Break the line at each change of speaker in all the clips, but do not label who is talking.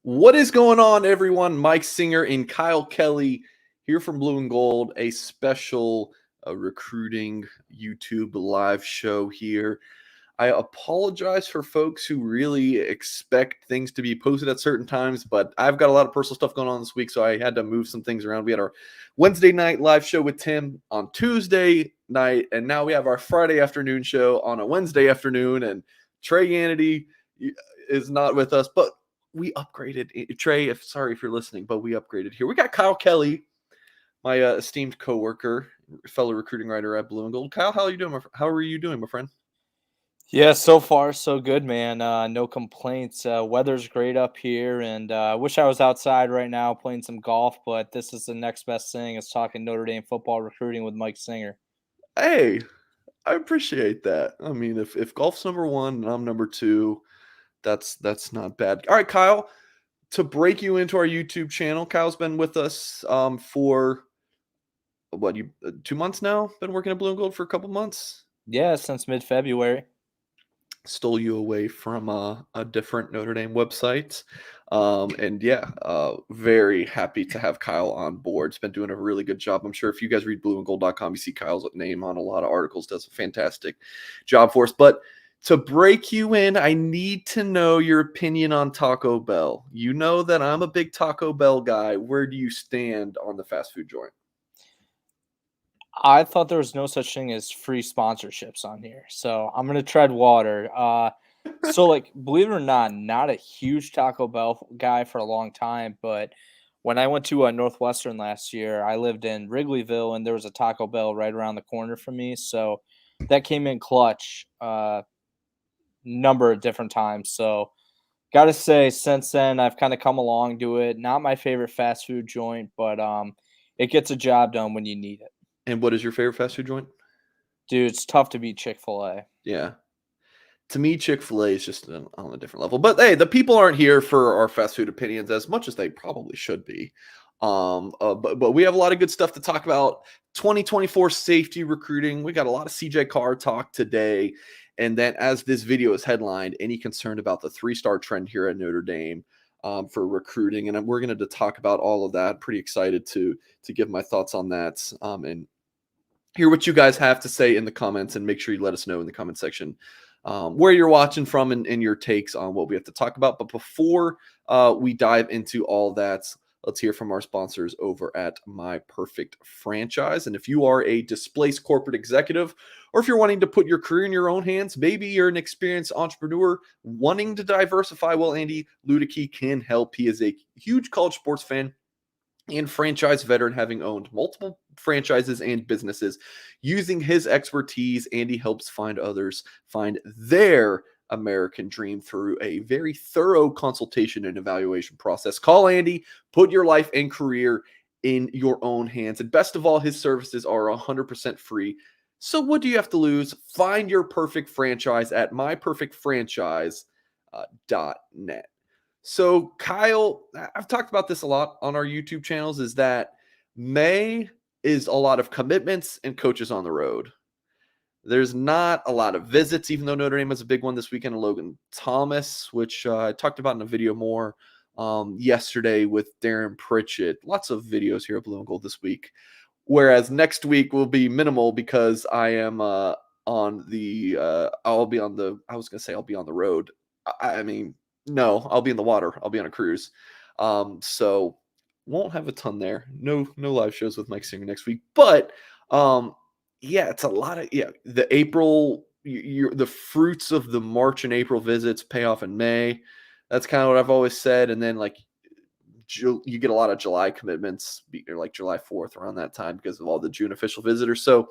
What is going on, everyone? Mike Singer and Kyle Kelly here from Blue and Gold, a special recruiting YouTube live show here. I apologize for folks who really expect things to be posted at certain times, but I've got a lot of personal stuff going on this week, so I had to move some things around. We had our Wednesday night live show with Tim on Tuesday night, and now we have our Friday afternoon show on a Wednesday afternoon, and Trey Yannity is not with us, but we upgraded. Trey, sorry if you're listening, but we upgraded here. We got Kyle Kelly, my esteemed coworker, fellow recruiting writer at Blue and Gold. Kyle, how are you doing? How are you doing, my friend?
Yeah, so far so good, man. No complaints. Weather's great up here, and I wish I was outside right now playing some golf. But this is the next best thing is talking Notre Dame football recruiting with Mike Singer.
Hey, I appreciate that. I mean, if golf's number one and I'm number two, that's not bad. All right, Kyle. To break you into our YouTube channel, Kyle's been with us for what 2 months now. Been working at Blue and Gold for a couple months.
Yeah, since mid-February.
Stole you away from a different Notre Dame website. And yeah, very happy to have Kyle on board. He's been doing a really good job. I'm sure if you guys read blueandgold.com, you see Kyle's name on a lot of articles, does a fantastic job for us. But to break you in, I need to know your opinion on Taco Bell. You know that I'm a big Taco Bell guy. Where do you stand on the fast food joint?
I thought there was no such thing as free sponsorships on here, so I'm gonna tread water. Believe it or not a huge Taco Bell guy for a long time, but when I went to Northwestern last year, I lived in Wrigleyville, and there was a Taco Bell right around the corner from me, so that came in clutch. Number of different times. So, gotta say, since then I've kind of come along to it. Not my favorite fast food joint, but it gets a job done when you need it.
And what is your favorite fast food joint?
Dude, it's tough to beat Chick-fil-A.
Yeah. To me, Chick-fil-A is just on a different level. But hey, the people aren't here for our fast food opinions as much as they probably should be. But we have a lot of good stuff to talk about. 2024 safety recruiting. We got a lot of CJ Carr talk today. And then as this video is headlined, any concern about the three-star trend here at Notre Dame for recruiting. And we're going to talk about all of that. Pretty excited to give my thoughts on that and hear what you guys have to say in the comments, and make sure you let us know in the comment section where you're watching from and your takes on what we have to talk about. But before we dive into all that, let's hear from our sponsors over at My Perfect Franchise. And if you are a displaced corporate executive, or if you're wanting to put your career in your own hands, maybe you're an experienced entrepreneur wanting to diversify, well, Andy Ludicky can help. He is a huge college sports fan and franchise veteran, having owned multiple franchises and businesses. Using his expertise, Andy helps others find their American dream through a very thorough consultation and evaluation process. Call Andy, put your life and career in your own hands. And best of all, his services are 100% free. So what do you have to lose? Find your perfect franchise at myperfectfranchise.net. So, Kyle, I've talked about this a lot on our YouTube channels, is that May is a lot of commitments and coaches on the road. There's not a lot of visits, even though Notre Dame has a big one this weekend, Logan Thomas, which I talked about in a video more yesterday with Darren Pritchett. Lots of videos here at Blue and Gold this week. Whereas next week will be minimal because I am I'll be on the road. I mean, no, I'll be in the water. I'll be on a cruise. So won't have a ton there. No live shows with Mike Singer next week. But yeah, it's a lot of the April the fruits of the March and April visits pay off in May. That's kind of what I've always said. And then you get a lot of July commitments, like July 4th around that time because of all the June official visitors. So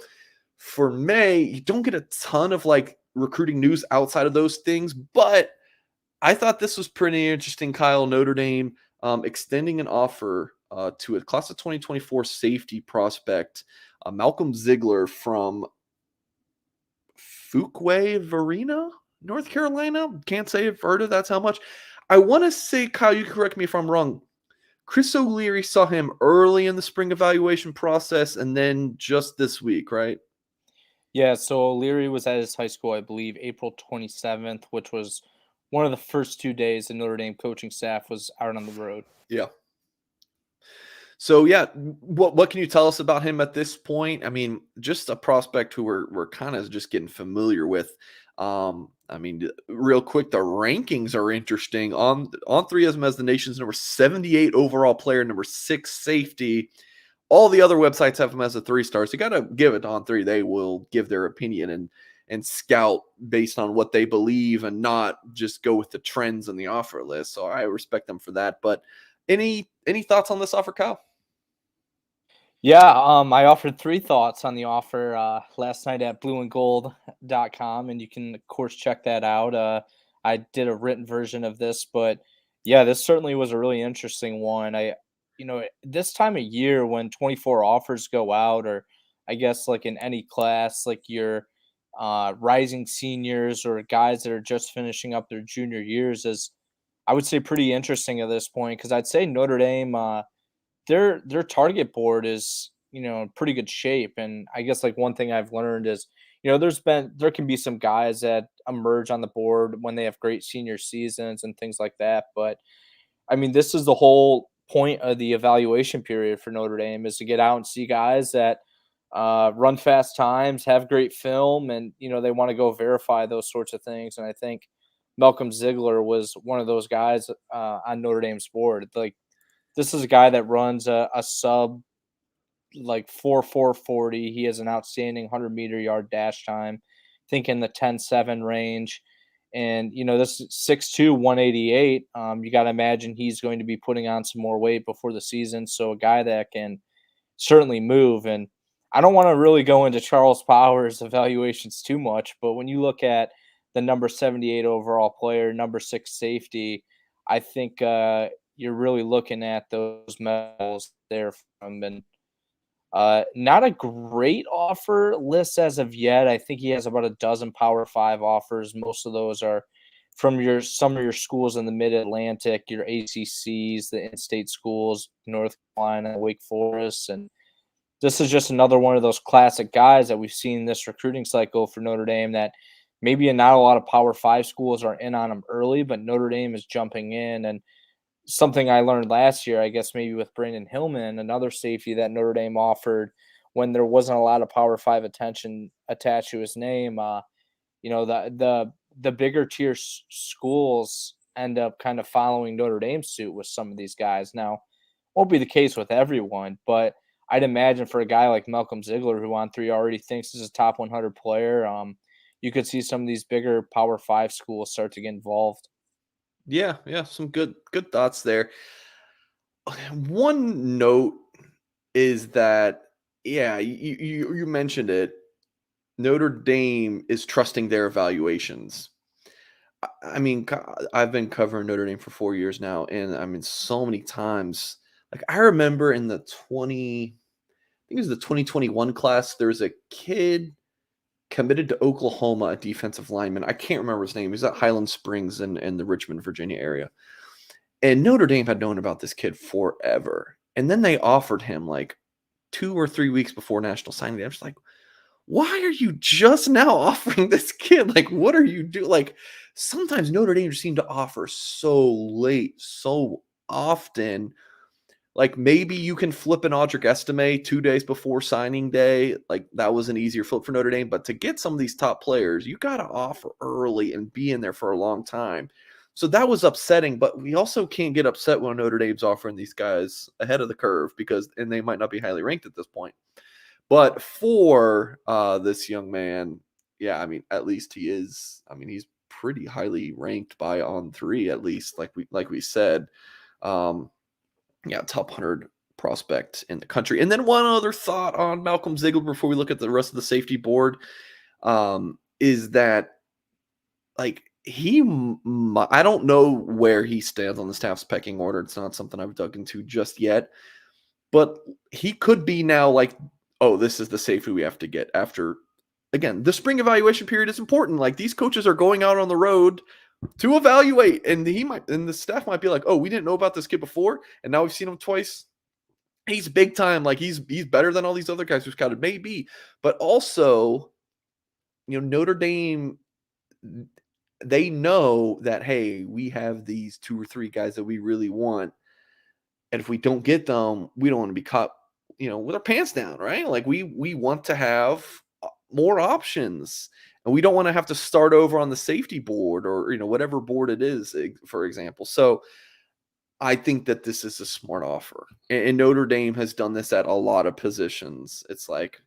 for May, you don't get a ton of recruiting news outside of those things, but I thought this was pretty interesting, Kyle. Notre Dame extending an offer to a class of 2024 safety prospect, Malcolm Ziegler from Fuquay-Varina, North Carolina. Can't say I've heard of that's how much. I want to say, Kyle, you correct me if I'm wrong. Chris O'Leary saw him early in the spring evaluation process and then just this week, right?
Yeah, so O'Leary was at his high school, I believe, April 27th, which was one of the first 2 days the Notre Dame coaching staff was out on the road.
Yeah. So yeah, what can you tell us about him at this point? I mean, just a prospect who we're kind of just getting familiar with. I mean, real quick, the rankings are interesting. On three has him as the nation's number 78 overall player, number 6 safety. All the other websites have him as a 3-star. So you got to give it on 3. They will give their opinion and scout based on what they believe and not just go with the trends on the offer list. So I respect them for that. But any thoughts on this offer, Kyle?
Yeah, I offered 3 thoughts on the offer last night at blueandgold.com, and you can, of course, check that out. I did a written version of this, but yeah, this certainly was a really interesting one. This time of year when 24 offers go out, or I guess like in any class, like your rising seniors or guys that are just finishing up their junior years, is I would say pretty interesting at this point because I'd say Notre Dame. Their target board is, in pretty good shape. And I guess like one thing I've learned is, there can be some guys that emerge on the board when they have great senior seasons and things like that. But I mean, this is the whole point of the evaluation period for Notre Dame is to get out and see guys that run fast times, have great film, and they want to go verify those sorts of things. And I think Malcolm Ziegler was one of those guys on Notre Dame's board. Like this is a guy that runs a sub like 4.40. He has an outstanding 100-meter yard dash time, I think in the 10.7 range. And, this is 6'2", 188. You got to imagine he's going to be putting on some more weight before the season. So a guy that can certainly move. And I don't want to really go into Charles Powers' evaluations too much, but when you look at the number 78 overall player, number 6 safety, I think you're really looking at those medals there from him. And not a great offer list as of yet. I think he has about a dozen Power 5 offers. Most of those are from some of your schools in the Mid-Atlantic, your ACCs, the in-state schools, North Carolina, Wake Forest. And this is just another one of those classic guys that we've seen this recruiting cycle for Notre Dame that maybe not a lot of Power 5 schools are in on him early, but Notre Dame is jumping in. And something I learned last year, I guess maybe with Brandon Hillman, another safety that Notre Dame offered when there wasn't a lot of Power 5 attention attached to his name. The bigger tier schools end up kind of following Notre Dame's suit with some of these guys. Now, won't be the case with everyone, but I'd imagine for a guy like Malcolm Ziegler, who on 3 already thinks is a top 100 player, you could see some of these bigger Power 5 schools start to get involved.
Yeah, some good thoughts there. One note is that, yeah, you mentioned it. Notre Dame is trusting their evaluations. I mean, I've been covering Notre Dame for 4 years now, and I mean, so many times. Like I remember in the I think it was the 2021 class. There was a kid committed to Oklahoma, a defensive lineman. I can't remember his name. He's at Highland Springs in the Richmond, Virginia area. And Notre Dame had known about this kid forever. And then they offered him like 2 or 3 weeks before national signing day. I was like, why are you just now offering this kid? Like, what are you doing? Like, sometimes Notre Dame just seem to offer so late, so often. Like, maybe you can flip an Audric Estime 2 days before signing day. Like, that was an easier flip for Notre Dame. But to get some of these top players, you got to offer early and be in there for a long time. So that was upsetting, but we also can't get upset when Notre Dame's offering these guys ahead of the curve and they might not be highly ranked at this point. But for this young man, yeah, I mean, at least he is. I mean, he's pretty highly ranked by On3, at least, like we said. Yeah, top 100 prospect in the country. And then one other thought on Malcolm Ziegler before we look at the rest of the safety board is that, like, I don't know where he stands on the staff's pecking order. It's not something I've dug into just yet. But he could be now like, oh, this is the safety we have to get after. Again, the spring evaluation period is important. Like, these coaches are going out on the road to evaluate, and the staff might be like, oh, we didn't know about this kid before, and now we've seen him twice. He's big time. Like, he's better than all these other guys we've scouted, maybe. But also, Notre Dame, they know that, hey, we have these 2 or 3 guys that we really want, and if we don't get them, we don't want to be caught, with our pants down, right? Like we want to have more options, and we don't want to have to start over on the safety board or whatever board it is, for example. So I think that this is a smart offer, and Notre Dame has done this at a lot of positions. It's like,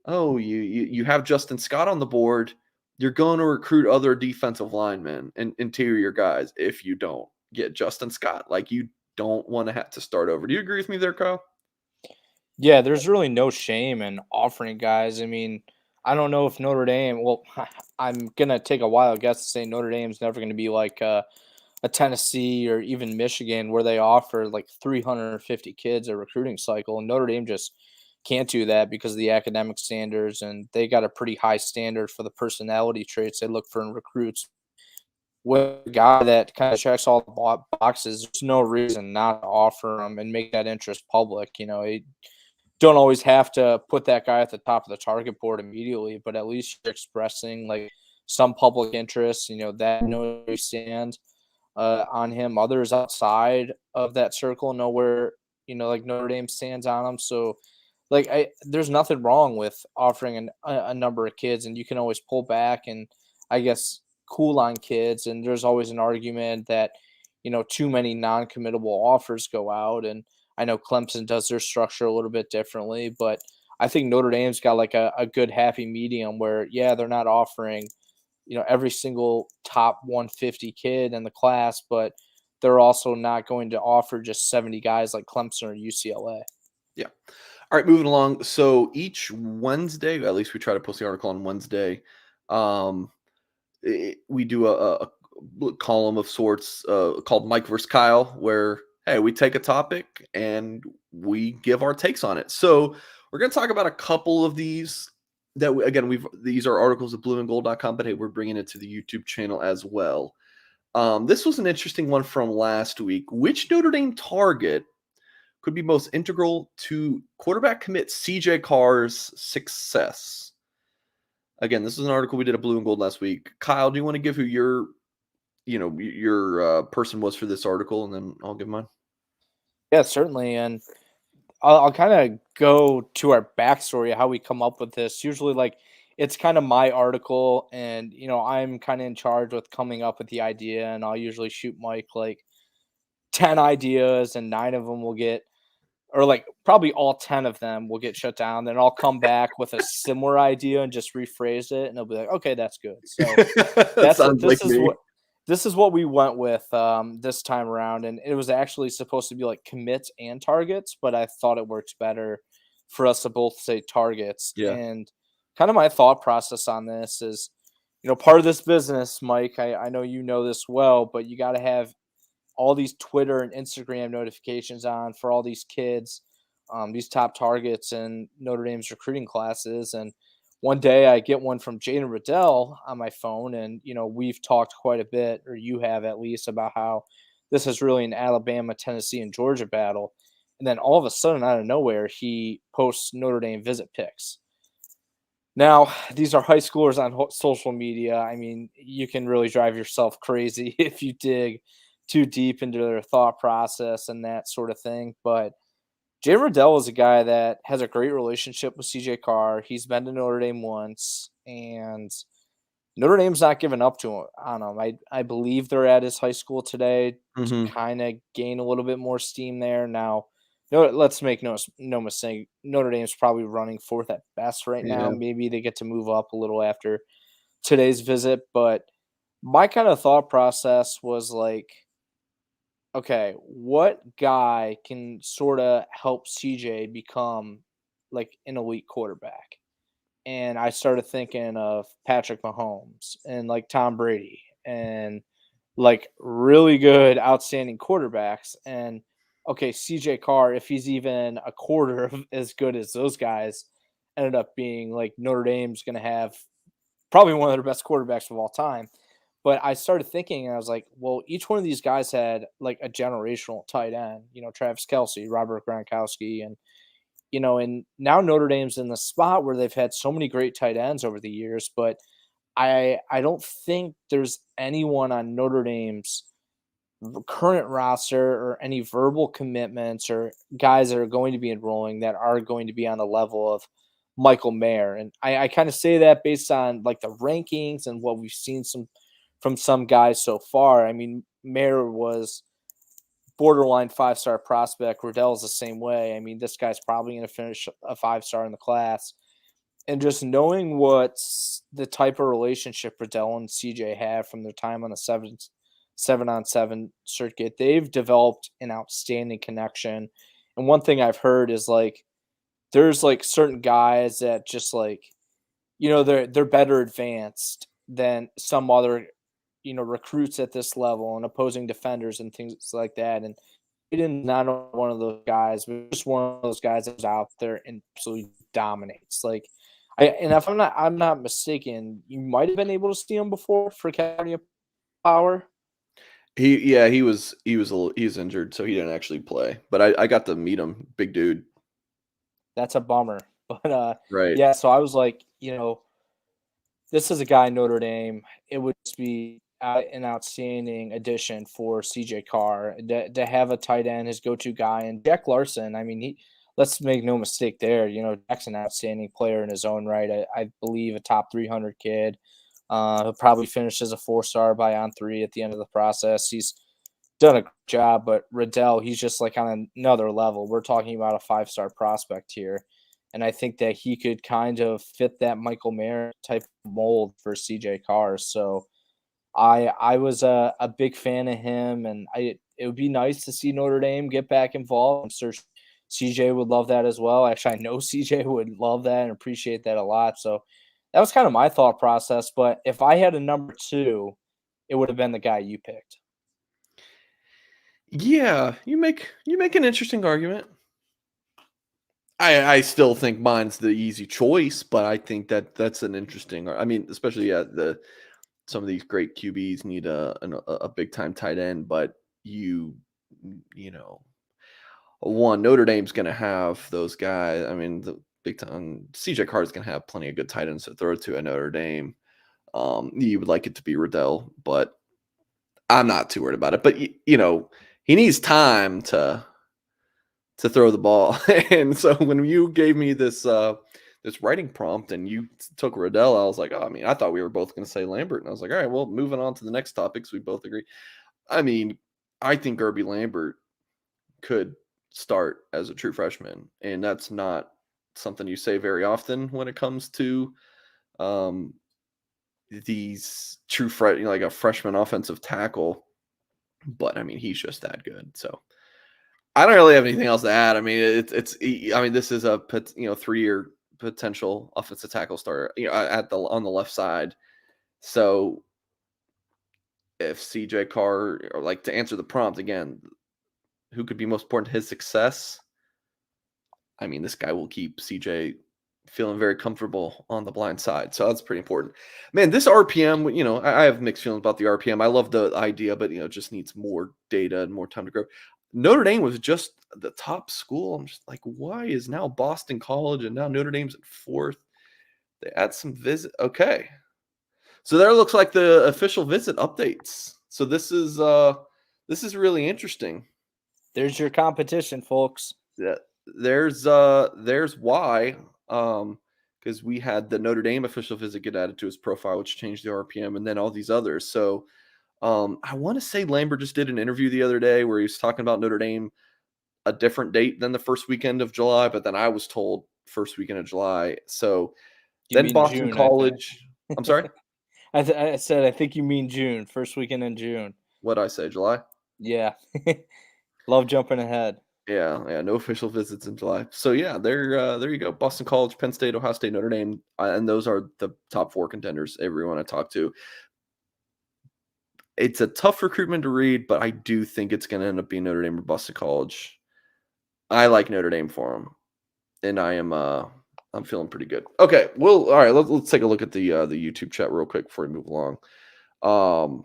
oh, you have Justin Scott on the board. You're going to recruit other defensive linemen and interior guys if you don't get Justin Scott. Like, you don't want to have to start over. Do you agree with me there, Kyle?
Yeah, there's really no shame in offering guys. I mean, I don't know if Notre Dame. Well, I'm gonna take a wild guess to say Notre Dame's never gonna be like a Tennessee or even Michigan where they offer like 350 kids a recruiting cycle, and Notre Dame just can't do that because of the academic standards, and they got a pretty high standard for the personality traits they look for in recruits. With a guy that kind of checks all the boxes, there's no reason not to offer them and make that interest public. You don't always have to put that guy at the top of the target board immediately, but at least you're expressing like some public interest, that you stand on him. Others outside of that circle know where, like Notre Dame stands on him. So, like, there's nothing wrong with offering a number of kids, and you can always pull back and, I guess, cool on kids. And there's always an argument that, too many non-committable offers go out. And I know Clemson does their structure a little bit differently, but I think Notre Dame's got like a good happy medium where, yeah, they're not offering every single top 150 kid in the class, but they're also not going to offer just 70 guys like Clemson or UCLA.
Yeah. All right, moving along. So each Wednesday, at least we try to post the article on Wednesday. We do a column of sorts called Mike versus Kyle, where, hey, we take a topic and we give our takes on it. So we're going to talk about a couple of these that these are articles at blueandgold.com, but hey, we're bringing it to the YouTube channel as well. This was an interesting one from last week. Which Notre Dame target could be most integral to quarterback commit CJ Carr's success? Again, this is an article we did at Blue and Gold last week. Kyle, do you want to give who your person was for this article, and then I'll give mine?
Yeah, certainly. And I'll kind of go to our backstory of how we come up with this. Usually, like, it's kind of my article, and I'm kind of in charge with coming up with the idea, and I'll usually shoot Mike like 10 ideas, and 9 of them will get, or like probably all 10 of them will get shut down. Then I'll come back with a similar idea and just rephrase it, and they'll be like, okay, that's good. So this is what we went with this time around, and it was actually supposed to be like commits and targets, but I thought it works better for us to both say targets.
Yeah.
And kind of my thought process on this is, part of this business, Mike, I know you know this well, but you got to have all these Twitter and Instagram notifications on for all these kids, these top targets in Notre Dame's recruiting classes. And one day I get one from Jayden Riddell on my phone, and we've talked quite a bit, or you have at least, about how this is really an Alabama, Tennessee, and Georgia battle. And then all of a sudden, out of nowhere, he posts Notre Dame visit pics. Now, these are high schoolers on social media. I mean, you can really drive yourself crazy if you dig too deep into their thought process and that sort of thing. But Jayden Riddell is a guy that has a great relationship with CJ Carr. He's been to Notre Dame once, and Notre Dame's not giving up to him on him. I believe they're at his high school today to kind of gain a little bit more steam there. Now, let's make no mistake. Notre Dame's probably running fourth at best right now. Maybe they get to move up a little after today's visit. But my kind of thought process was like, okay, what guy can sort of help CJ become like an elite quarterback? And I started thinking of Patrick Mahomes and like Tom Brady and like really good, outstanding quarterbacks. And okay, CJ Carr, if he's even a quarter of as good as those guys, ended up being like Notre Dame's going to have probably one of their best quarterbacks of all time. But I started thinking, and I was like, well, each one of these guys had like a generational tight end, Travis Kelce, Robert Gronkowski, and and now Notre Dame's in the spot where they've had so many great tight ends over the years, but I don't think there's anyone on Notre Dame's current roster or any verbal commitments or guys that are going to be enrolling that are going to be on the level of Michael Mayer. And I kind of say that based on like the rankings and what we've seen from some guys so far. I mean, Mayer was borderline 5-star prospect. Riddell's the same way. I mean, this guy's probably going to finish a 5-star in the class. And just knowing what's the type of relationship Riddell and CJ have from their time on the 7-on-7 circuit, they've developed an outstanding connection. And one thing I've heard is like there's like certain guys that just like, they're better advanced than some other, recruits at this level and opposing defenders and things like that. And Jayden not one of those guys, but just one of those guys that's out there and absolutely dominates. Like and if I'm not mistaken, you might have been able to see him before for California Power.
He's injured, so he didn't actually play. But I got to meet him, big dude.
That's a bummer. But
Right.
yeah, so I was like, this is a guy in Notre Dame. It would just be an outstanding addition for CJ Carr to have a tight end, his go-to guy, and Jack Larson. I mean, let's make no mistake there. Jack's an outstanding player in his own right. I believe a top 300 kid. He'll probably finish as a 4-star by On3 at the end of the process. He's done a good job, but Riddell, he's just like on another level. We're talking about a 5-star prospect here. And I think that he could kind of fit that Michael Mayer type of mold for CJ Carr. So I was a big fan of him, and it would be nice to see Notre Dame get back involved. I'm sure CJ would love that as well. Actually, I know CJ would love that and appreciate that a lot. So that was kind of my thought process. But if I had a number 2, it would have been the guy you picked.
Yeah, you make an interesting argument. I still think mine's the easy choice, but I think that's an interesting. I mean, especially some of these great QBs need a big time tight end, but you know, Notre Dame's going to have those guys. I mean, the big time CJ Carr is going to have plenty of good tight ends to throw to at Notre Dame. You would like it to be Riddell, but I'm not too worried about it. But he needs time to throw the ball. And so when you gave me this writing prompt and you took Riddell, I was like, oh, I mean, I thought we were both going to say Lambert. And I was like, all right, well, moving on to the next topics, we both agree. I mean, I think Irby Lambert could start as a true freshman, and that's not something you say very often when it comes to these true like a freshman offensive tackle. But I mean, he's just that good. So I don't really have anything else to add. I mean, this is a 3-year potential offensive tackle starter, on the left side. So if CJ Carr, or like to answer the prompt again, who could be most important to his success? I mean, this guy will keep CJ feeling very comfortable on the blind side. So that's pretty important. Man, this RPM, I have mixed feelings about the RPM. I love the idea, but it just needs more data and more time to grow. Notre Dame was just the top school. I'm just like, why is now Boston College and now Notre Dame's at 4th? They add some visit. Okay. So there looks like the official visit updates. So this is really interesting.
There's your competition, folks.
Yeah. There's why. Because we had the Notre Dame official visit get added to his profile, which changed the RPM, and then all these others. So I want to say Lambert just did an interview the other day where he was talking about Notre Dame a different date than the first weekend of July, but then I was told first weekend of July. So then Boston
June,
College. I'm sorry?
I said I think you mean June, first weekend in June.
What'd I say, July?
Yeah. Love jumping ahead.
Yeah, no official visits in July. So yeah, there you go. Boston College, Penn State, Ohio State, Notre Dame, and those are the top 4 contenders. Everyone I talk to. It's a tough recruitment to read, but I do think it's going to end up being Notre Dame or Boston College. I like Notre Dame for them, and I'm feeling pretty good. Okay, well, all right. Let's take a look at the YouTube chat real quick before we move along.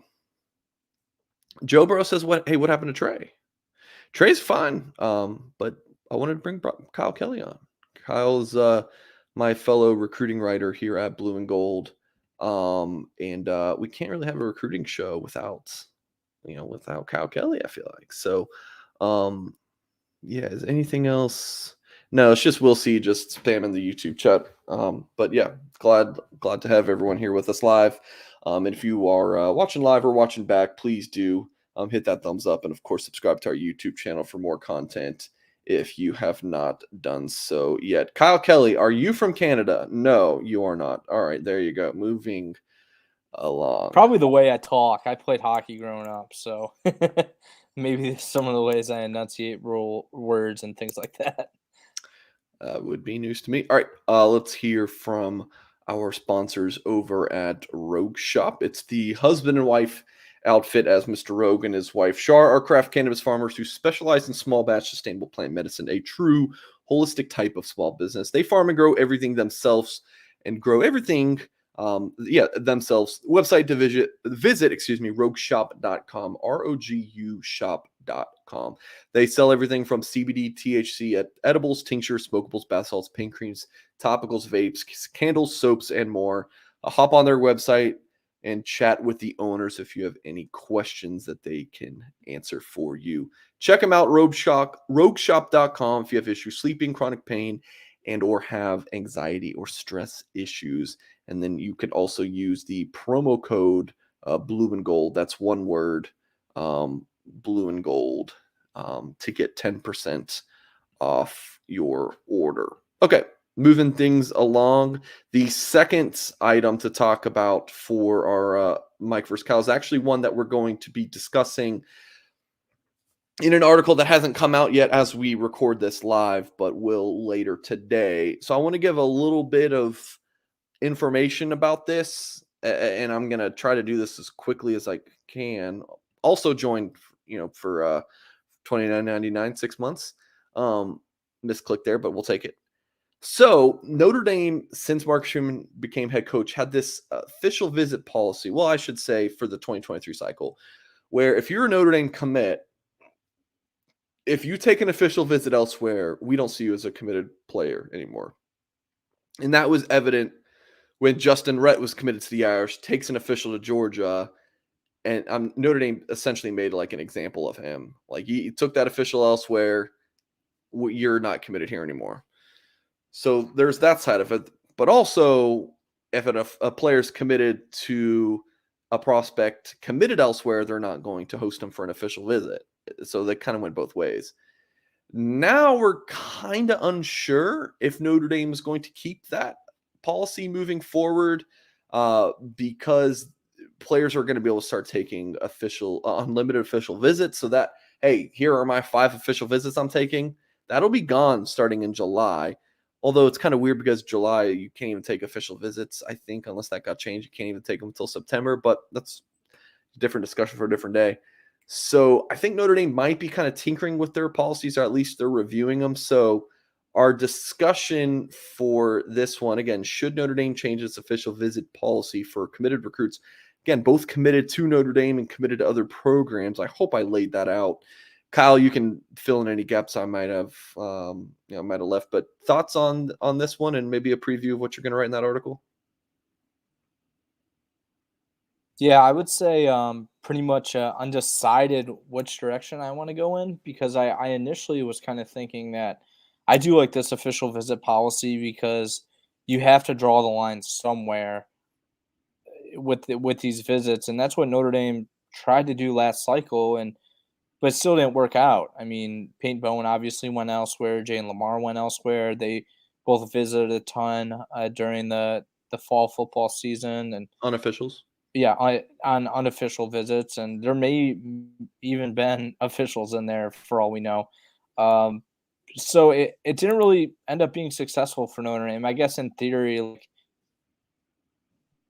Joe Burrow says, what happened to Trey? Trey's fine, but I wanted to bring Kyle Kelly on. Kyle's my fellow recruiting writer here at Blue and Gold. And we can't really have a recruiting show without Kyle Kelly, I feel like. So yeah, is anything else? No, it's just we'll see just spamming the YouTube chat. But yeah, glad to have everyone here with us live. And if you are watching live or watching back, please do hit that thumbs up, and of course subscribe to our YouTube channel for more content if you have not done so yet. Kyle Kelly, are you from Canada? No, you are not. All right, there you go. Moving along.
Probably the way I talk. I played hockey growing up, so maybe some of the ways I enunciate words and things like that.
Would be news to me. All right, let's hear from our sponsors over at Rogue Shop. It's the husband and wife outfit, as Mr. Rogue and his wife Shar are craft cannabis farmers who specialize in small batch sustainable plant medicine, a true holistic type of small business. They farm and grow everything themselves and grow everything themselves. Website to visit, rogueshop.com, ROGU shop.com. They sell everything from CBD, THC, edibles, tinctures, smokables, bath salts, pain creams, topicals, vapes, candles, soaps, and more. Hop on their website and chat with the owners if you have any questions that they can answer for you. Check them out, rogueshop.com, if you have issues sleeping, chronic pain, and or have anxiety or stress issues. And then you can also use the promo code blue and gold. That's one word, blue and gold, to get 10% off your order. Okay, moving things along. The second item to talk about for our Mike vs. Kyle is actually one that we're going to be discussing in an article that hasn't come out yet as we record this live, but will later today. So I want to give a little bit of information about this, and I'm going to try to do this as quickly as I can. Also joined, for $29.99, 6 months. Misclick there, but we'll take it. So Notre Dame, since Mark Schumann became head coach, had this official visit policy. Well, I should say for the 2023 cycle, where if you're a Notre Dame commit, if you take an official visit elsewhere, we don't see you as a committed player anymore. And that was evident when Justin Rhett was committed to the Irish, takes an official to Georgia, and Notre Dame essentially made like an example of him. Like he took that official elsewhere, you're not committed here anymore. So there's that side of it. But also, if a player's committed to a prospect committed elsewhere, they're not going to host him for an official visit. So they kind of went both ways. Now we're kind of unsure if Notre Dame is going to keep that policy moving forward, because players are going to be able to start taking unlimited official visits. So that, hey, here are my 5 official visits I'm taking. That'll be gone starting in July. Although it's kind of weird because July, you can't even take official visits, I think, unless that got changed. You can't even take them until September, but that's a different discussion for a different day. So I think Notre Dame might be kind of tinkering with their policies, or at least they're reviewing them. So our discussion for this one, again, should Notre Dame change its official visit policy for committed recruits? Again, both committed to Notre Dame and committed to other programs. I hope I laid that out. Kyle, you can fill in any gaps I might have left. But thoughts on this one, and maybe a preview of what you're going to write in that article?
Yeah, I would say pretty much undecided which direction I want to go in, because I initially was kind of thinking that I do like this official visit policy because you have to draw the line somewhere with these visits, and that's what Notre Dame tried to do last cycle, but it still didn't work out. I mean, Peyton Bowen obviously went elsewhere. Jayden Lamar went elsewhere. They both visited a ton during the fall football season, and
Unofficials?
yeah, on unofficial visits, and there may even been officials in there for all we know. So it didn't really end up being successful for Notre Dame. I guess in theory, like,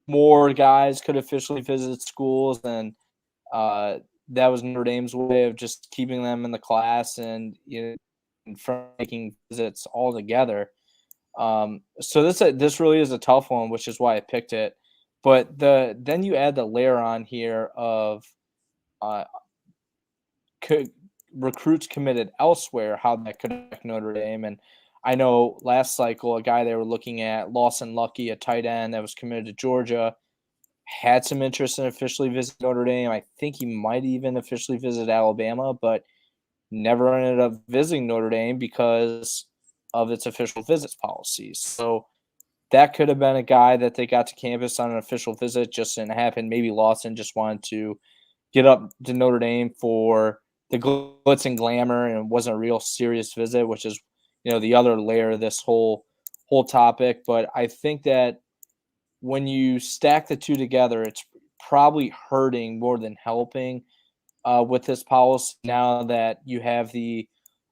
more guys could officially visit schools, and that was Notre Dame's way of just keeping them in the class and from making visits altogether. So this really is a tough one, which is why I picked it. But then you add the layer on here of uh, recruits committed elsewhere, how that could affect Notre Dame. And I know last cycle, a guy they were looking at, Lawson Lucky, a tight end that was committed to Georgia, had some interest in officially visiting Notre Dame. I think he might even officially visit Alabama, but never ended up visiting Notre Dame because of its official visits policies. So that could have been a guy that they got to campus on an official visit, just didn't happen. Maybe Lawson just wanted to get up to Notre Dame for the glitz and glamour, and it wasn't a real serious visit, which is, the other layer of this whole topic. But I think that when you stack the two together, it's probably hurting more than helping with this policy now that you have the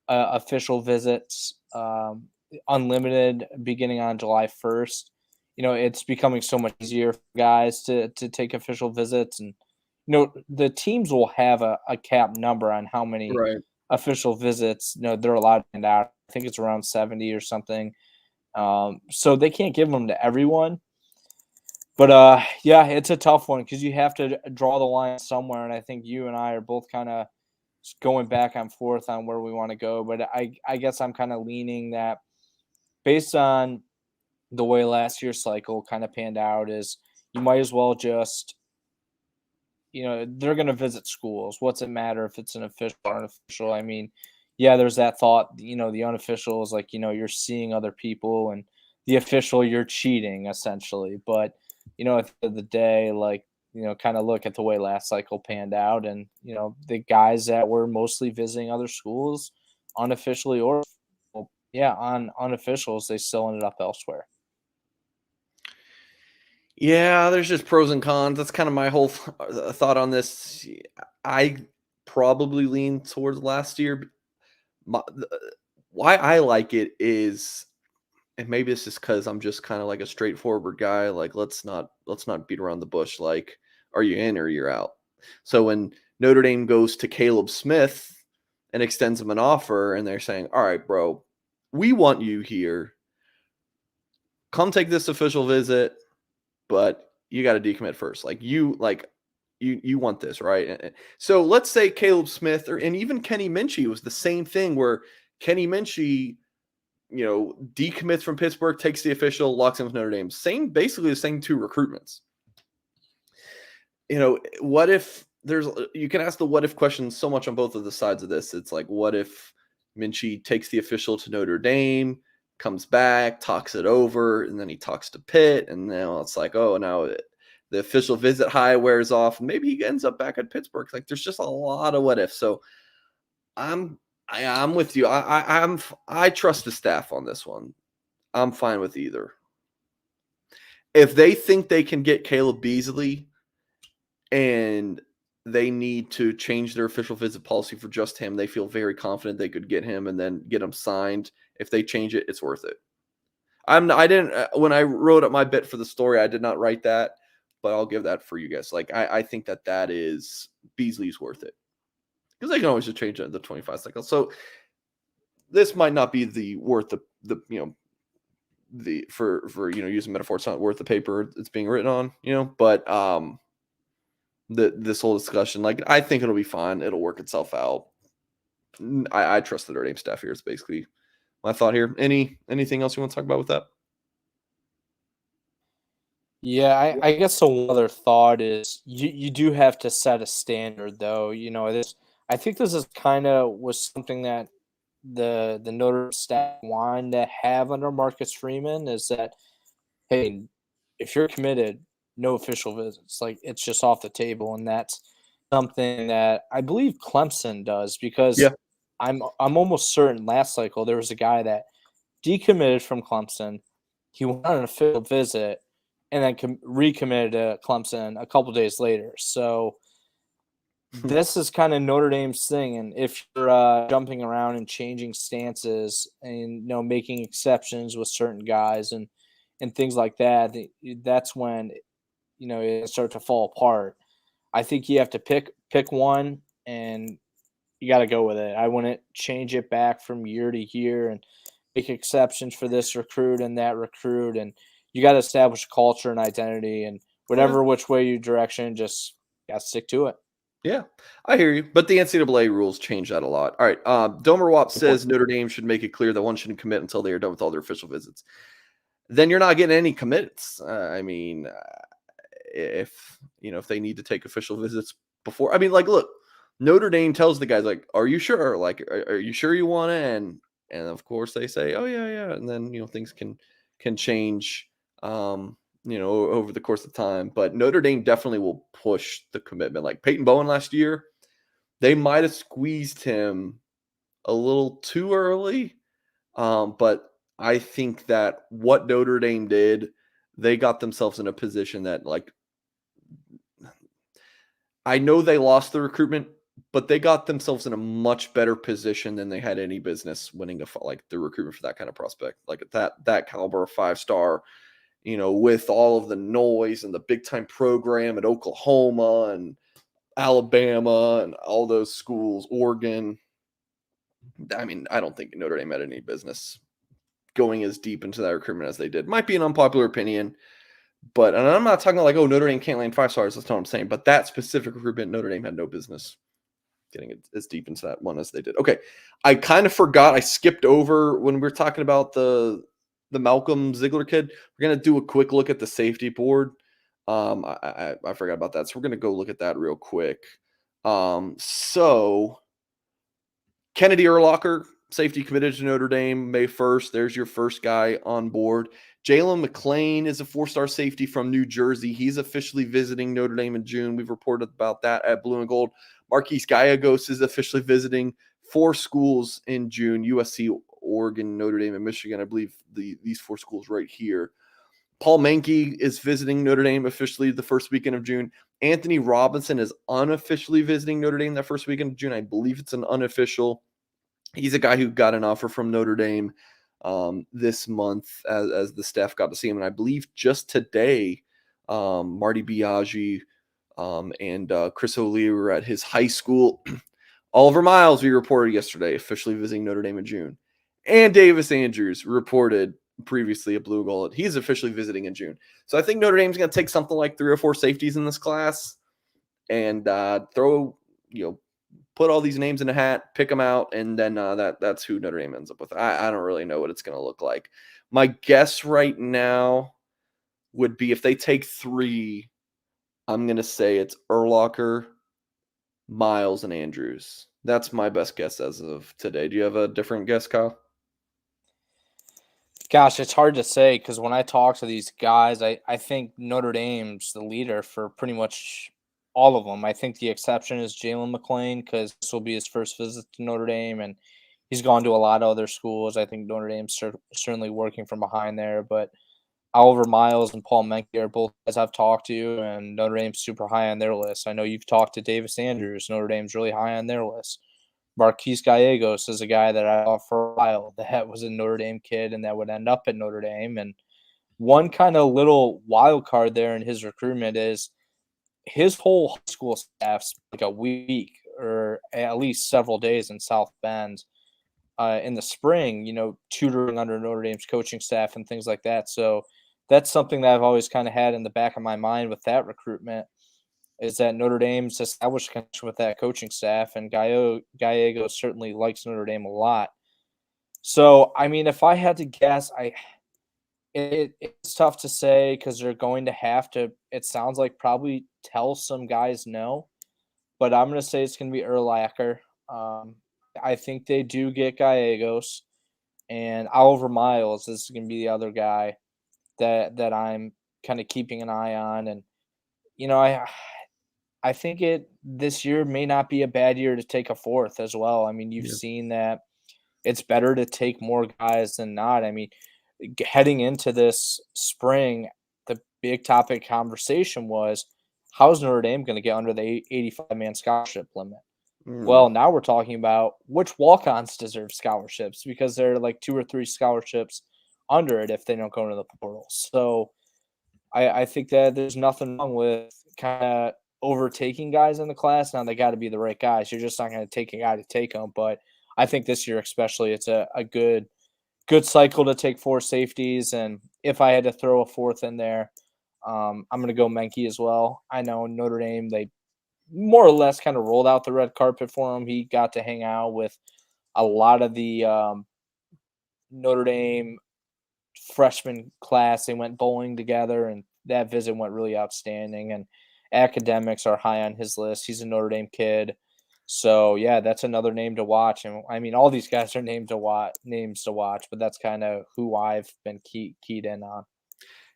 official visits unlimited beginning on July 1st. It's becoming so much easier for guys to take official visits, and the teams will have a cap number on how many
Right.
official visits they're allowed to hand out. I think it's around 70 or something. So they can't give them to everyone. But yeah, it's a tough one because you have to draw the line somewhere, and I think you and I are both kind of going back and forth on where we want to go. But I guess I'm kind of leaning that based on the way last year's cycle kind of panned out is you might as well just, they're going to visit schools. What's it matter if it's an official or unofficial? I mean, yeah, there's that thought, the unofficial is like, you're seeing other people, and the official, you're cheating essentially. But, at the end of the day, like, kind of look at the way last cycle panned out, and, the guys that were mostly visiting other schools unofficially or, well, yeah, on unofficials, they still ended up elsewhere.
Yeah, there's just pros and cons. That's kind of my whole thought on this. I probably lean towards last year. Why I like it is, and maybe it's just because I'm just kind of like a straightforward guy. Like, let's not beat around the bush. Like, are you in or you're out? So when Notre Dame goes to Caleb Smith and extends him an offer, and they're saying, "All right, bro, we want you here. Come take this official visit, but you got to decommit first. You want this, right?" So let's say Caleb Smith and even Kenny Minchie was the same thing, where Kenny Minchie, decommits from Pittsburgh, takes the official, locks in with Notre Dame. Basically the same two recruitments. What if you can ask the what if question so much on both of the sides of this. It's like, what if Minchie takes the official to Notre Dame, comes back, talks it over, and then he talks to Pitt, and now it's like, oh, now the official visit high wears off, and maybe he ends up back at Pittsburgh. Like, there's just a lot of what if. So I'm with you. I trust the staff on this one. I'm fine with either. If they think they can get Caleb Beasley and they need to change their official visit policy for just him, they feel very confident they could get him and then get him signed. If they change it, it's worth it. I didn't when I wrote up my bit for the story, I did not write that, but I'll give that for you guys. Like, I think that is Beasley's worth it, because they can always just change it in the 25 cycle. So this might not be the worth the for using metaphor, it's not worth the paper it's being written on, but this whole discussion, like, I think it'll be fine. It'll work itself out. I trust the Notre Dame staff here. It's basically my thought here. Anything else you want to talk about with that?
Yeah, I guess the one other thought is you do have to set a standard though. I think this is kind of was something that the Notre Dame staff wanted to have under Marcus Freeman, is that, hey, if you're committed, no official visits. Like, it's just off the table, and that's something that I believe Clemson does, because
Yeah.
I'm almost certain last cycle there was a guy that decommitted from Clemson. He went on an official visit and then recommitted to Clemson a couple days later. So this is kind of Notre Dame's thing, and if you're jumping around and changing stances and making exceptions with certain guys and things like that, that's when it start to fall apart. I think you have to pick one, and you got to go with it. I wouldn't change it back from year to year and make exceptions for this recruit and that recruit, and you got to establish a culture and identity, and whatever which way you direction, just got to stick to it.
Yeah, I hear you. But the NCAA rules change that a lot. All right. Domer Wap says Notre Dame should make it clear that one shouldn't commit until they are done with all their official visits. Then you're not getting any commits. if if they need to take official visits before. I mean, like, look, Notre Dame tells the guys, like, "Are you sure? Like, are you sure you want it?" And of course they say, "Oh yeah, yeah." And then things can change, over the course of time. But Notre Dame definitely will push the commitment. Like Peyton Bowen last year, they might have squeezed him a little too early. But I think that what Notre Dame did, they got themselves in a position that, like, I know they lost the recruitment, but they got themselves in a much better position than they had any business winning like the recruitment for that kind of prospect, like that caliber of 5-star. With all of the noise and the big time program at Oklahoma and Alabama and all those schools, Oregon. I mean, I don't think Notre Dame had any business going as deep into that recruitment as they did. Might be an unpopular opinion, and I'm not talking like, oh, Notre Dame can't land 5-stars. That's not what I'm saying. But that specific recruitment, Notre Dame had no business getting as deep into that one as they did. Okay, I kind of forgot. I skipped over when we were talking about the Malcolm Ziegler kid. We're gonna do a quick look at the safety board. I forgot about that, so we're gonna go look at that real quick. So Kennedy Urlacher, safety committed to Notre Dame May 1st. There's your first guy on board. Jalen McLean is a 4-star safety from New Jersey. He's officially visiting Notre Dame in June. We've reported about that at Blue and Gold. Marquise Gallegos is officially visiting 4 schools in June: USC, Oregon, Notre Dame, and Michigan. I believe these 4 schools right here. Paul Mankey is visiting Notre Dame officially the first weekend of June. Anthony Robinson is unofficially visiting Notre Dame that first weekend of June. I believe it's an unofficial. He's a guy who got an offer from Notre Dame this month as the staff got to see him. And I believe just today, Marty Biaggi and Chris O'Leary were at his high school. Oliver Miles, we reported yesterday, officially visiting Notre Dame in June. And Davis Andrews reported previously at Blue Gold. He's officially visiting in June. So I think Notre Dame's going to take something like 3 or 4 safeties in this class and put all these names in a hat, pick them out, and then that's who Notre Dame ends up with. I don't really know what it's going to look like. My guess right now would be if they take 3, I'm going to say it's Urlacher, Miles, and Andrews. That's my best guess as of today. Do you have a different guess, Kyle?
Gosh, it's hard to say because when I talk to these guys, I think Notre Dame's the leader for pretty much all of them. I think the exception is Jalen McLean because this will be his first visit to Notre Dame, and he's gone to a lot of other schools. I think Notre Dame's certainly working from behind there, but Oliver Miles and Paul Menke are both guys I've talked to, and Notre Dame's super high on their list. I know you've talked to Davis Andrews. Notre Dame's really high on their list. Marquise Gallegos is a guy that I thought for a while that was a Notre Dame kid and that would end up at Notre Dame. And one kind of little wild card there in his recruitment is his whole high school staff's like a week or at least several days in South Bend in the spring, tutoring under Notre Dame's coaching staff and things like that. So that's something that I've always kind of had in the back of my mind with that recruitment is that Notre Dame's established connection with that coaching staff, and Gallego certainly likes Notre Dame a lot. So, I mean, if I had to guess, it's tough to say because they're going to have to, it sounds like, probably tell some guys no, but I'm going to say it's going to be Urlacher. I think they do get Gallegos, and Oliver Miles is going to be the other guy that I'm kind of keeping an eye on. And, I think this year may not be a bad year to take a 4th as well. I mean, you've seen that it's better to take more guys than not. I mean, heading into this spring, the big topic conversation was how's Notre Dame going to get under the 85-man scholarship limit? Well, now we're talking about which walk-ons deserve scholarships because there are like 2 or 3 scholarships under it if they don't go into the portal. So I think that there's nothing wrong with kind of overtaking guys in the class. Now they got to be the right guys. You're just not going to take a guy to take them. But I think this year especially, it's a good cycle to take 4 safeties. And if I had to throw a 4th in there, I'm going to go Menke as well. I know Notre Dame, they more or less kind of rolled out the red carpet for him. He got to hang out with a lot of the Notre Dame freshman class. They went bowling together and that visit went really outstanding, and academics are high on his list. He's a Notre Dame kid. So yeah, that's another name to watch. And I mean, all these guys are names to watch, but that's kind of who I've been keyed in on.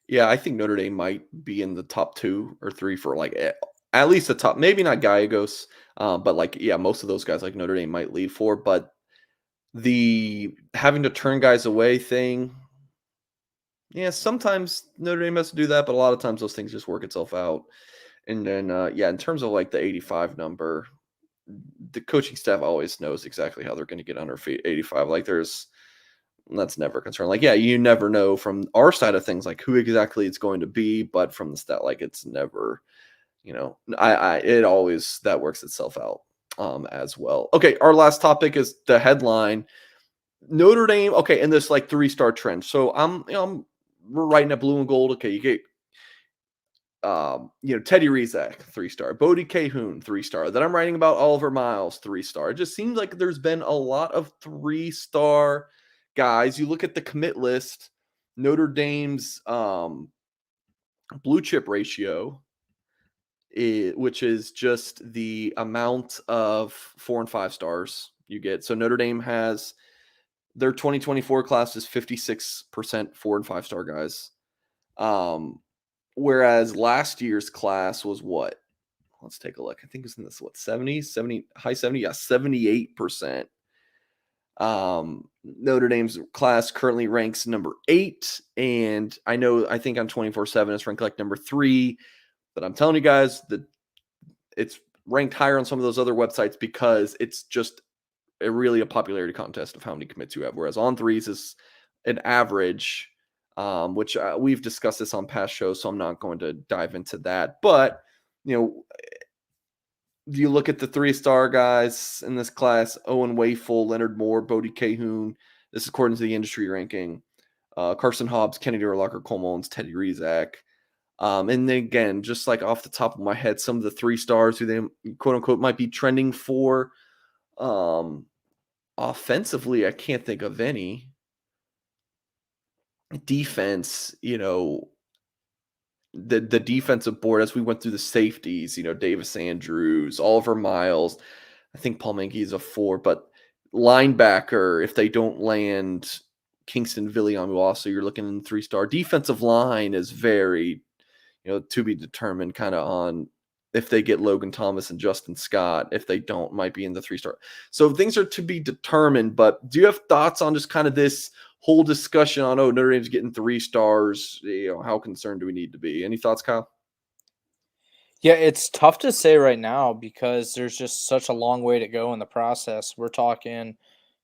Yeah, I think Notre Dame might be in the top 2 or 3 for like at least the top, maybe not Gallegos, but like yeah, most of those guys like Notre Dame might lead for. But the having to turn guys away thing, yeah, sometimes Notre Dame has to do that, but a lot of times those things just work itself out. And then yeah, in terms of like the 85 number, the coaching staff always knows exactly how they're going to get under 85. Like that's never a concern. Like, yeah, you never know from our side of things, like who exactly it's going to be, but from the stat, like it's never, it always, that works itself out as well. Okay. Our last topic is the headline Notre Dame. Okay. And this like 3-star trend. So we're writing at blue and gold. Okay. You get, Teddy Rizak, 3-star. Bodie Cahoon, 3-star. Then I'm writing about Oliver Miles, 3-star. It just seems like there's been a lot of 3-star guys. You look at the commit list, Notre Dame's blue chip ratio, which is just the amount of 4 and 5 stars you get. So Notre Dame has their 2024 class is 56% 4 and 5 star guys. Whereas last year's class was what? Let's take a look. I think it's in this, 70, high 70, yeah, 78%. Notre Dame's class currently ranks number 8. And I think on 24/7 it's ranked like number 3. But I'm telling you guys that it's ranked higher on some of those other websites because it's just really a popularity contest of how many commits you have. Whereas On Threes is an average, which we've discussed this on past shows, so I'm not going to dive into that. But, you look at the 3-star guys in this class: Owen Wayful, Leonard Moore, Bodie Cahoon. This is according to the industry ranking. Carson Hobbs, Kennedy Urlacher, Cole Mullins, Teddy Rizak. And then again, just like off the top of my head, some of the 3-stars who they quote unquote might be trending for. Offensively, I can't think of any. Defense, the defensive board as we went through the safeties, Davis Andrews, Oliver Miles. I think Paul Mankey is a 4, but linebacker, if they don't land Kingston Villiamu, you're looking in 3-star. Defensive line is very, to be determined kind of on if they get Logan Thomas and Justin Scott. If they don't, might be in the 3-star. So things are to be determined, but do you have thoughts on just kind of this whole discussion on, Notre Dame's getting 3 stars? How concerned do we need to be? Any thoughts, Kyle?
Yeah, it's tough to say right now because there's just such a long way to go in the process. We're talking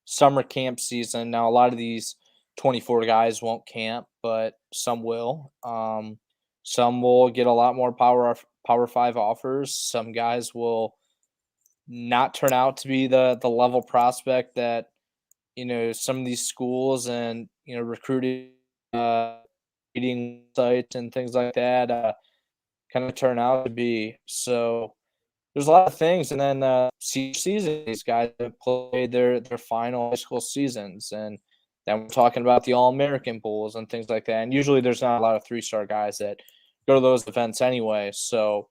summer camp season. Now, a lot of these 24 guys won't camp, but some will. Some will get a lot more Power 5 offers. Some guys will not turn out to be the level prospect that, some of these schools and, recruiting meeting sites and things like that kind of turn out to be. So there's a lot of things. And then season, these guys have played their final high school seasons. And then we're talking about the All-American Bowls and things like that. And usually there's not a lot of 3-star guys that go to those events anyway. So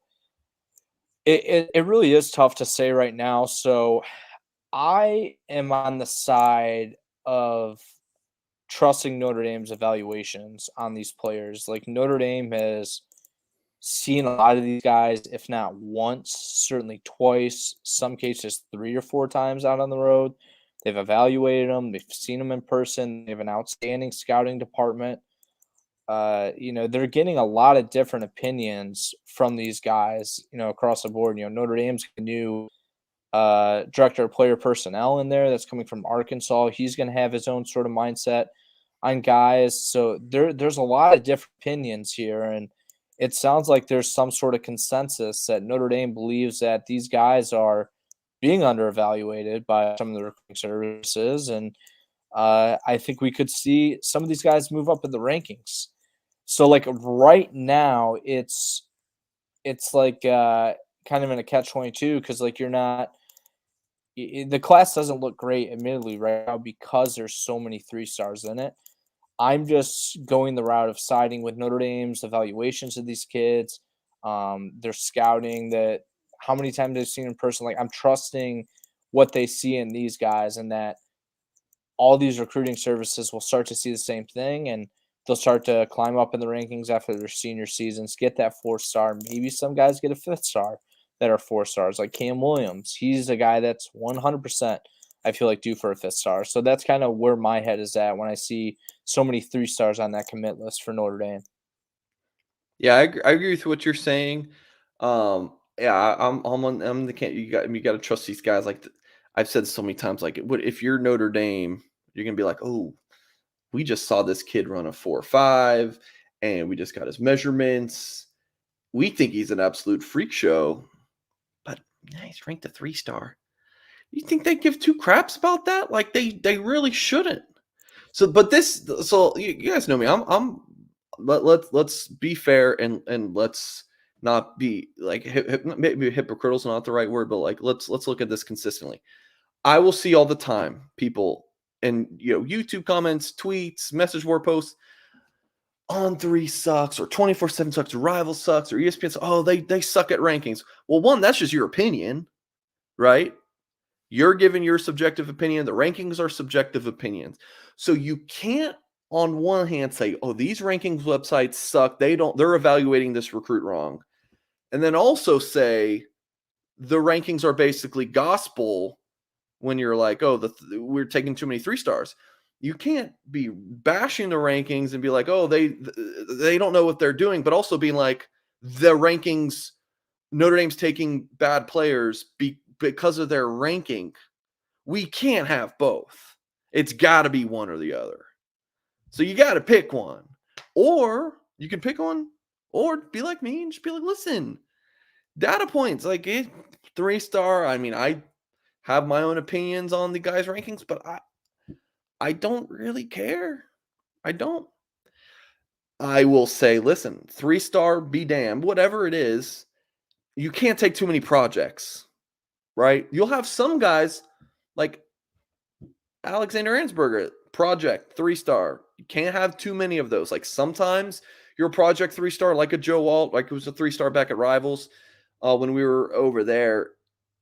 it really is tough to say right now. So I am on the side of trusting Notre Dame's evaluations on these players. Like Notre Dame has seen a lot of these guys, if not once, certainly twice, some cases 3 or 4 times out on the road. They've evaluated them. They've seen them in person. They have an outstanding scouting department. They're getting a lot of different opinions from these guys, across the board. Notre Dame's new director of player personnel in there that's coming from Arkansas. He's going to have his own sort of mindset on guys. So there's a lot of different opinions here. And it sounds like there's some sort of consensus that Notre Dame believes that these guys are being underevaluated by some of the recruiting services. And I think we could see some of these guys move up in the rankings. So like right now, it's like kind of in a catch-22 because like you're not – the class doesn't look great, admittedly, right now because there's so many 3-stars in it. I'm just going the route of siding with Notre Dame's evaluations of these kids, their scouting, that how many times they've seen in person. Like, I'm trusting what they see in these guys, and that all these recruiting services will start to see the same thing, and they'll start to climb up in the rankings after their senior seasons, get that 4-star. Maybe some guys get a 5th-star that are 4 stars, like Cam Williams. He's a guy that's 100%, I feel like, due for a 5th-star. So that's kind of where my head is at when I see so many 3 stars on that commit list for Notre Dame.
Yeah, I agree with what you're saying. Yeah, I'm the can't you got to trust these guys. Like I've said so many times, like if you're Notre Dame, you're gonna be like, oh, we just saw this kid run a 4.5, and we just got his measurements. We think he's an absolute freak show, but yeah, he's ranked a 3-star. You think they give two craps about that? Like they really shouldn't. So you guys know me. Let's be fair and let's not be like maybe hypocritical is not the right word, but like let's look at this consistently. I will see all the time people and YouTube comments, tweets, message board posts On3 sucks or 24/7 sucks or Rival sucks or ESPN sucks. Oh, they suck at rankings. Well, one, that's just your opinion, right? You're giving your subjective opinion. The rankings are subjective opinions. So you can't on one hand say, oh, these rankings websites suck. They're evaluating this recruit wrong. And then also say the rankings are basically gospel when you're like, oh, we're taking too many 3-stars. You can't be bashing the rankings and be like, oh, they don't know what they're doing, but also being like the rankings, Notre Dame's taking bad players because of their ranking. We can't have both. It's got to be one or the other. So you got to pick one. Or you can pick one or be like me and just be like, listen, data points, like 3-star. I mean, I have my own opinions on the guys' rankings, but I don't really care. I don't. I will say, listen, 3-star, be damned, whatever it is, you can't take too many projects, right? You'll have some guys like Alexander Ansberger, project 3-star. You can't have too many of those. Like sometimes you're a project 3-star, like a Joe Alt, like it was a 3-star back at Rivals when we were over there.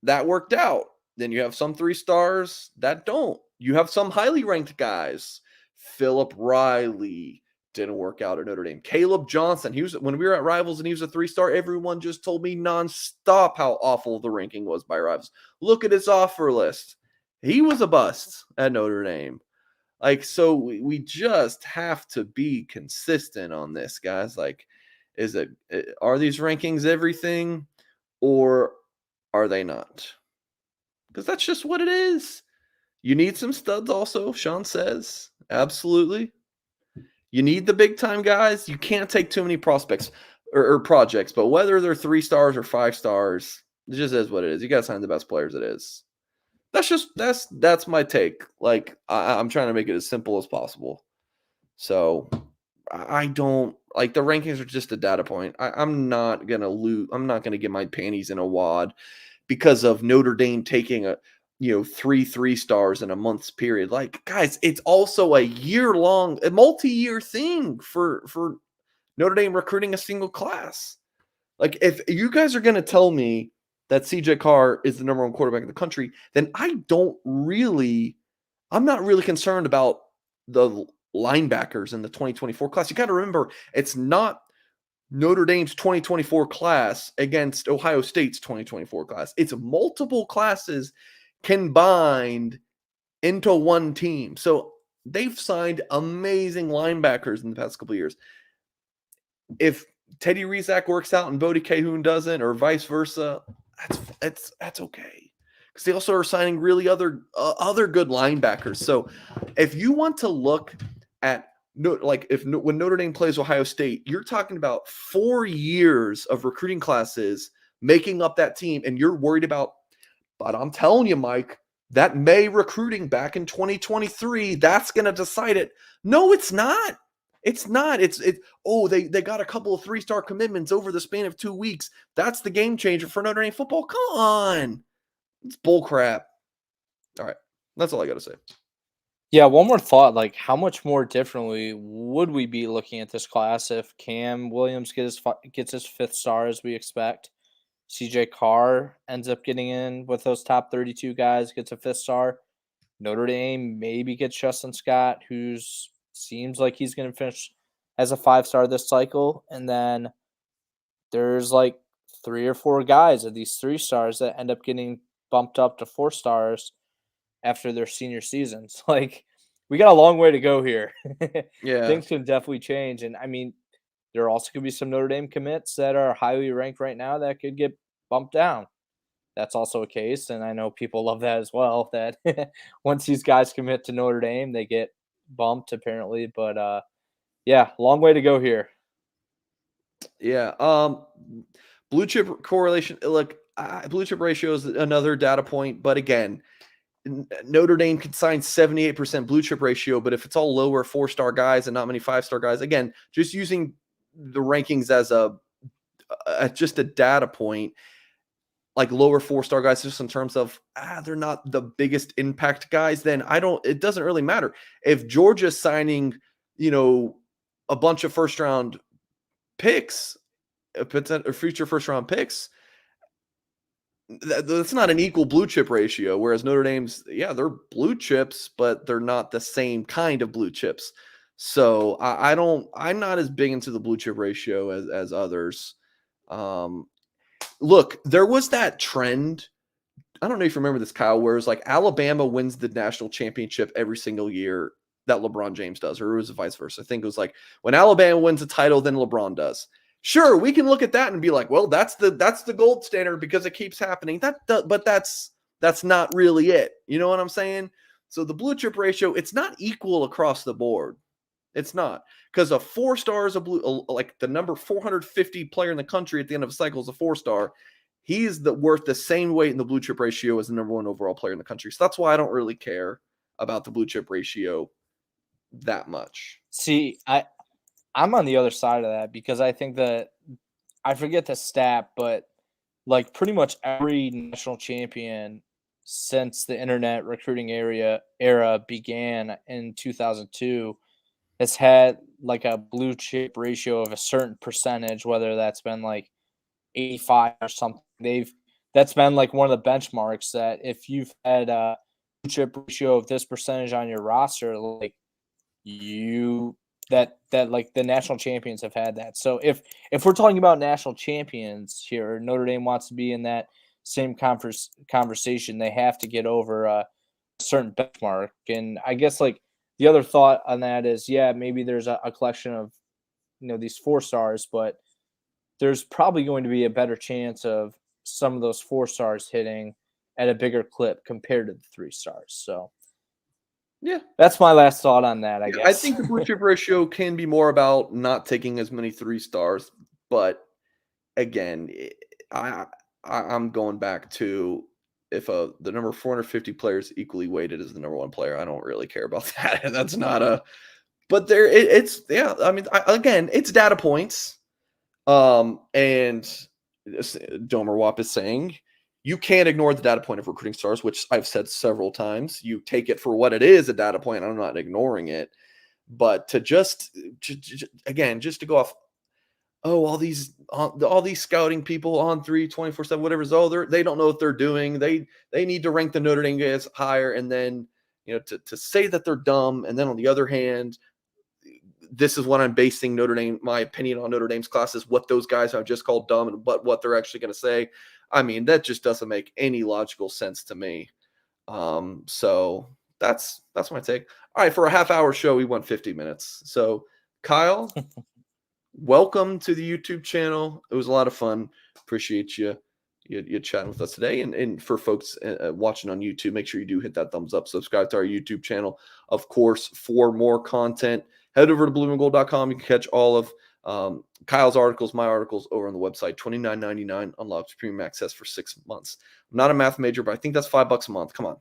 That worked out. Then you have some 3-stars that don't. You have some highly ranked guys. Philip Riley didn't work out at Notre Dame. Caleb Johnson, when we were at Rivals and he was a 3-star, everyone just told me nonstop how awful the ranking was by Rivals. Look at his offer list. He was a bust at Notre Dame. Like, so we just have to be consistent on this, guys. Like, are these rankings everything or are they not? Because that's just what it is. You need some studs also, Sean says. Absolutely. You need the big time guys. You can't take too many prospects or projects, but whether they're 3-stars or 5-stars, it just is what it is. You got to sign the best players it is. That's my take. Like I'm trying to make it as simple as possible. So I don't like the rankings are just a data point. I'm not gonna lose. I'm not gonna get my panties in a wad because of Notre Dame taking a 3-3-stars in a month's period. Like guys, it's also a year-long, a multi-year thing for Notre Dame recruiting a single class. Like if you guys are gonna tell me that CJ Carr is the number one quarterback in the country, then I'm not really concerned about the linebackers in the 2024 class. You got to remember, it's not Notre Dame's 2024 class against Ohio State's 2024 class. It's multiple classes combined into one team. So they've signed amazing linebackers in the past couple of years. If Teddy Rizak works out and Bodie Cahoon doesn't, or vice versa, that's okay, because they also are signing really other good linebackers. So if you want to look at when Notre Dame plays Ohio State, you're talking about 4 years of recruiting classes making up that team, and you're worried about. But I'm telling you, Mike, that May recruiting back in 2023, that's going to decide it. No, it's not. It's not. They got a couple of 3-star commitments over the span of 2 weeks. That's the game changer for Notre Dame football. Come on. It's bull crap. All right. That's all I got to say.
Yeah, one more thought. Like, how much more differently would we be looking at this class if Cam Williams gets his fifth star as we expect? CJ Carr ends up getting in with those top 32 guys, gets a fifth star. Notre Dame maybe gets Justin Scott, who's seems like he's going to finish as a 5 star this cycle. And then there's like 3 or 4 guys of these 3 stars that end up getting bumped up to 4 stars after their senior seasons. Like, we got a long way to go here.
Yeah.
Things can definitely change. And I mean, there also could be some Notre Dame commits that are highly ranked right now that could get bumped down. That's also a case. And I know people love that as well, that once these guys commit to Notre Dame, they get bumped apparently. But yeah, long way to go here.
Yeah. Blue chip correlation. Look, blue chip ratio is another data point, but again, Notre Dame can sign 78% blue chip ratio, but if it's all lower 4-star guys and not many 5-star guys, again, just using the rankings as just a data point, like lower 4-star guys, just in terms of they're not the biggest impact guys, then it doesn't really matter. If Georgia's signing, a bunch of first round picks, future first round picks, that's not an equal blue chip ratio. Whereas Notre Dame's, they're blue chips, but they're not the same kind of blue chips. So I'm not as big into the blue chip ratio as others. Look, there was that trend. I don't know if you remember this, Kyle, where it's like Alabama wins the national championship every single year that LeBron James does, or it was vice versa. I think it was like when Alabama wins a title, then LeBron does. Sure, we can look at that and be like, well, that's the gold standard because it keeps happening. But that's not really it. You know what I'm saying? So the blue chip ratio, it's not equal across the board. It's not, because a 4-star is like the number 450 player in the country at the end of a cycle is a 4-star. He's worth the same weight in the blue chip ratio as the number 1 overall player in the country. So that's why I don't really care about the blue chip ratio that much.
See, I'm on the other side of that because I think that I forget the stat, but like pretty much every national champion since the internet recruiting era began in 2002 has had like a blue chip ratio of a certain percentage, whether that's been like 85 or something. That's been like one of the benchmarks that if you've had a blue chip ratio of this percentage on your roster, like that like the national champions have had that. So if we're talking about national champions here, Notre Dame wants to be in that same conversation, they have to get over a certain benchmark. And I guess like the other thought on that is, maybe there's a collection of these 4-stars, but there's probably going to be a better chance of some of those 4-stars hitting at a bigger clip compared to the 3-stars. So
yeah,
that's my last thought on that, I guess.
I think the blue chip ratio can be more about not taking as many 3-stars, but again, I'm going back to if the number 450 players equally weighted as the number 1 player. I don't really care about that. That's not but it's I mean, again, it's data points. And Domer Wap is saying you can't ignore the data point of recruiting stars, which I've said several times. You take it for what it is, a data point. I'm not ignoring it, but to just to go off, all these scouting people on 24/7, whatever, they don't know what they're doing. They need to rank the Notre Dame guys higher, and then to say that they're dumb, and then on the other hand, this is what I'm basing my opinion on Notre Dame's class is what those guys I've just called dumb and what they're actually going to say. I mean, that just doesn't make any logical sense to me. So that's my take. All right, for a half-hour show, we went 50 minutes. So Kyle, welcome to the YouTube channel. It was a lot of fun. Appreciate you chatting with us today. And for folks watching on YouTube, make sure you do hit that thumbs up, subscribe to our YouTube channel. Of course, for more content, head over to blueandgold.com. You can catch all of Kyle's articles, my articles over on the website. $29.99 unlocks premium access for 6 months. I'm not a math major, but I think that's $5 a month. Come on.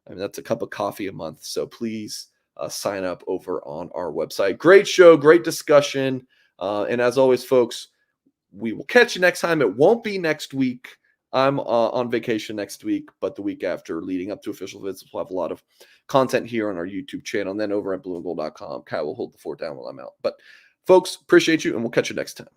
I mean, that's a cup of coffee a month. So please sign up over on our website. Great show, great discussion. And as always, folks, we will catch you next time. It won't be next week. I'm on vacation next week, but the week after, leading up to official visits, we'll have a lot of content here on our YouTube channel, and then over at blueandgold.com. Kyle will hold the fort down while I'm out. But folks, appreciate you, and we'll catch you next time.